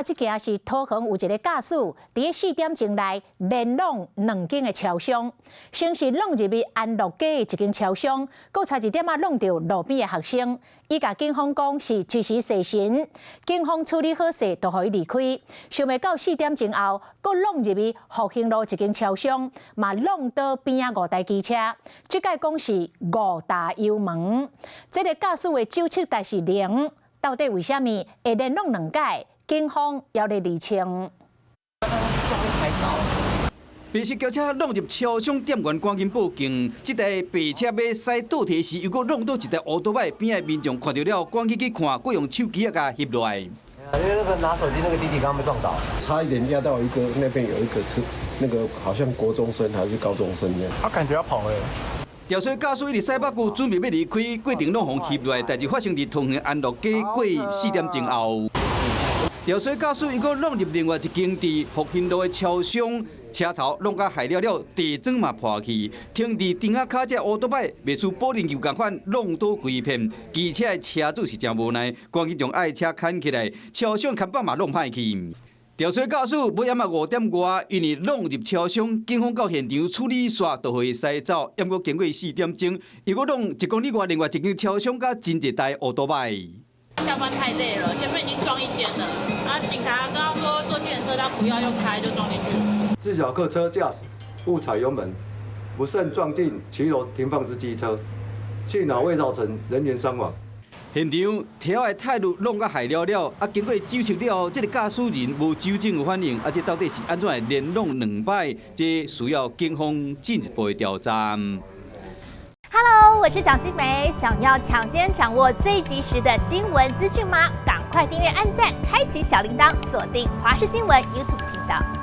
即件是桃园有一个驾驶伫4点钟内连弄2间的超商，先是弄入去安乐街的一间超商，搁差一点弄到路边的学生。伊甲警方讲是一时细心，警方处理好势，就互伊离开。想袂到4点钟后，搁弄入去复兴路一间超商，嘛弄到边仔5台机车。即届讲是5大油门，这个驾驶的酒测值是0，到底为虾米会连弄2届？警方要来厘清。白色轿车弄入超商店员，赶紧报警。这台白车要驶倒退时，又搁弄到一台乌托邦，边仔民众看到了，赶紧去看，搁用手机甲翕落来。因为那个拿手机那个弟弟刚被撞倒，差一点压到一个那边有一个车，那个好像国中生还是高中生一样。他感觉要跑了。吊水驾驶一直驶北区，准备要离开，过程拢互翕落来。代志发生伫桃园安乐街过4点钟后。吊水驾驶伊搁弄入另外一间伫复兴路的超商，车头弄甲害了，地砖嘛破去，停伫顶仔卡只乌托邦，袂输保龄球共款弄倒规片。机车的车主是真无奈，赶紧将爱车牵起来，超商看板嘛弄歹去。吊水驾驶尾暗5点外，因为弄入超商，警方到现场处理煞，就互伊驶走。抑过经过4点钟，又搁弄1公里外另外一间超商，甲真一台乌托邦。下班太累了，前面已经撞一间了。啊，警察跟他说坐计程车，他不要又开，就撞进去了。自小客车驾驶误踩油门，不慎撞进骑楼停放之机车，幸好未造成人员伤亡。现场条的态度弄甲害了，啊，经过酒测了后，这个驾驶人无酒精有反应，啊，这到底是安怎会连弄2摆？这需要警方进一步的调查。Hello， 我是蒋欣梅。想要抢先掌握最及时的新闻资讯吗？赶快订阅、按赞、开启小铃铛，锁定华视新闻 YouTube 频道。